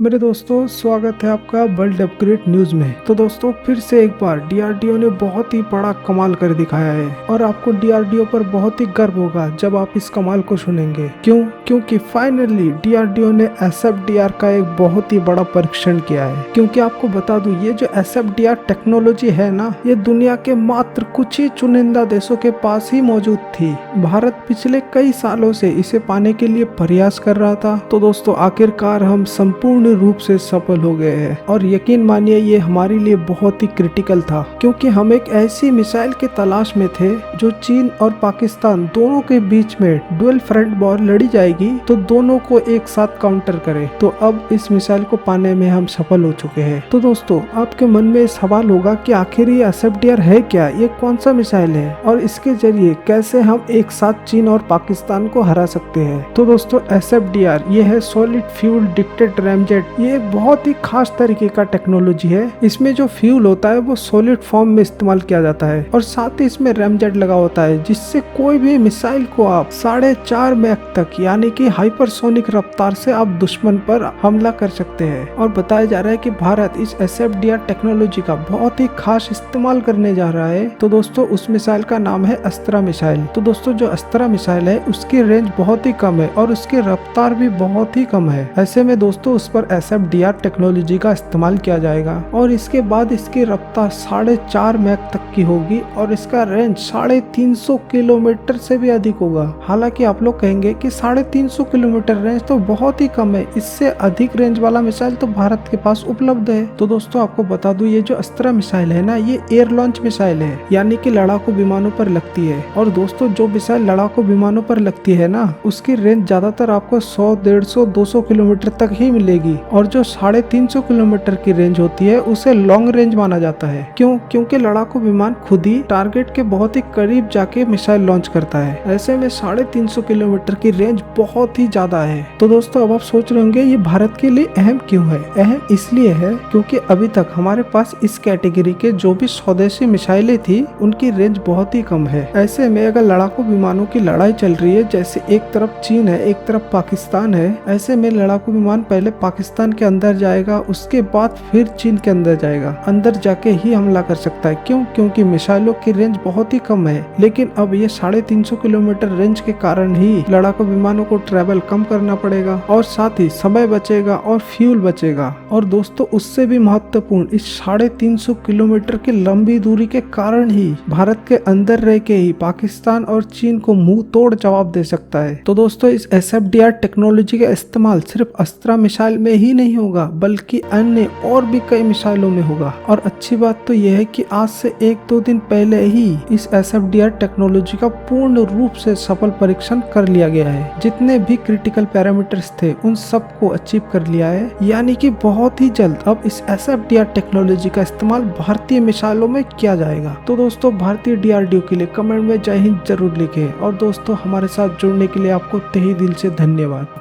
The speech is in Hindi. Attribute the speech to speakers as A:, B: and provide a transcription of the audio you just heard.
A: मेरे दोस्तों, स्वागत है आपका वर्ल्ड अपग्रेड न्यूज में। तो दोस्तों, फिर से एक बार डीआरडीओ ने बहुत ही बड़ा कमाल कर दिखाया है और आपको डीआरडीओ पर बहुत ही गर्व होगा जब आप इस कमाल को सुनेंगे। क्योंकि फाइनली डीआरडीओ ने एसएफडीआर का एक बहुत ही बड़ा परीक्षण किया है। क्योंकि आपको बता दूं, ये जो एसएफडीआर टेक्नोलॉजी है ना, ये दुनिया के मात्र कुछ ही चुनिंदा देशों के पास ही मौजूद थी। भारत पिछले कई सालों से इसे पाने के लिए प्रयास कर रहा था। तो दोस्तों, आखिरकार हम संपूर्ण रूप से सफल हो गए हैं और यकीन मानिए ये हमारे लिए बहुत ही क्रिटिकल था, क्योंकि हम एक ऐसी मिसाइल की तलाश में थे जो चीन और पाकिस्तान दोनों के बीच में डुअल फ्रंट वॉर लड़ी जाएगी तो दोनों को एक साथ काउंटर करे। तो अब इस मिसाइल को पाने में हम सफल हो चुके हैं। तो दोस्तों, आपके मन में सवाल होगा कि आखिर ये एसएफडीआर है क्या, ये कौन सा मिसाइल है और इसके जरिए कैसे हम एक साथ चीन और पाकिस्तान को हरा सकते हैं। तो दोस्तों, एसएफडीआर ये है सॉलिड फ्यूल डिक्टेड रैमजेट। ये एक बहुत ही खास तरीके का टेक्नोलॉजी है। इसमें जो फ्यूल होता है वो सॉलिड फॉर्म में इस्तेमाल किया जाता है और साथ ही इसमें रैमजेट लगा होता है, जिससे कोई भी मिसाइल को आप 4.5 मैक तक यानी कि हाइपरसोनिक रफ्तार से आप दुश्मन पर हमला कर सकते हैं। और बताया जा रहा है कि भारत इस एसएफडीआर टेक्नोलॉजी का बहुत ही खास इस्तेमाल करने जा रहा है। तो दोस्तों, उस मिसाइल का नाम है अस्त्रा मिसाइल। तो दोस्तों, जो अस्त्रा मिसाइल है उसकी रेंज बहुत ही कम है और उसकी रफ्तार भी बहुत ही कम है। ऐसे में दोस्तों, उस पर एसएफडीआर टेक्नोलॉजी का इस्तेमाल किया जाएगा और इसके बाद इसकी रफ्तार 4.5 मैक तक की होगी और इसका रेंज 350 किलोमीटर से भी अधिक होगा। हालांकि आप लोग कहेंगे कि 350 किलोमीटर रेंज तो बहुत ही कम है, इससे अधिक रेंज वाला मिसाइल तो भारत के पास उपलब्ध है। तो दोस्तों, आपको बता दूं, ये जो अस्त्रा मिसाइल है ना, ये एयर लॉन्च मिसाइल है, यानी कि लड़ाकू विमानों पर लगती है। और दोस्तों, जो मिसाइल लड़ाकू विमानों पर लगती है ना, उसकी रेंज ज्यादातर आपको 100, 150, 200 किलोमीटर तक ही मिलेगी और जो 350 किलोमीटर की रेंज होती है उसे लॉन्ग रेंज माना जाता है। क्योंकि लड़ाकू विमान खुद ही टारगेट के बहुत ही करीब जाके मिसाइल लॉन्च करता है। ऐसे में 350 किलोमीटर की रेंज बहुत ही ज्यादा है। तो दोस्तों, अब आप सोच रहे होंगे ये भारत के लिए अहम क्यों है। अहम इसलिए है क्योंकि अभी तक हमारे पास इस कैटेगरी के जो भी स्वदेशी मिसाइलें थी उनकी रेंज बहुत ही कम है। ऐसे में अगर लड़ाकू विमानों की लड़ाई चल रही है, जैसे एक तरफ चीन है एक तरफ पाकिस्तान है, ऐसे में लड़ाकू विमान पहले पाकिस्तान के अंदर जाएगा, उसके बाद फिर चीन के अंदर जाएगा। अंदर जाके ही हमला कर सकता है। क्योंकि मिसाइलों की रेंज बहुत ही कम है। लेकिन अब ये 350 किलोमीटर रेंज के कारण ही लड़ाकू विमानों को ट्रेवल कम करना पड़ेगा और साथ ही समय बचेगा और फ्यूल बचेगा। और दोस्तों, उससे भी महत्वपूर्ण, इस 350 किलोमीटर की लंबी दूरी के कारण ही भारत के अंदर रह के ही पाकिस्तान और चीन को मुंह तोड़ जवाब दे सकता है। तो दोस्तों, इस एसएफडीआर टेक्नोलॉजी का इस्तेमाल सिर्फ अस्त्रा मिसाइल में ही नहीं होगा, बल्कि अन्य और भी कई मिसाइलों में होगा। और अच्छी बात तो यह है कि आज से 1-2 दिन पहले ही इस एसएफडीआर टेक्नोलॉजी का पूर्ण रूप से सफल परीक्षण कर लिया गया है। जितने भी क्रिटिकल पैरामीटर्स थे उन सबको अचीव कर लिया है, यानी कि बहुत ही जल्द अब इस एसएफडीआर टेक्नोलॉजी का इस्तेमाल भारतीय मिसाइलों में किया जाएगा। तो दोस्तों, भारतीय डीआरडीओ के लिए कमेंट में जय हिंद जरूर लिखें और दोस्तों, हमारे साथ जुड़ने के लिए आपको तहे दिल से धन्यवाद।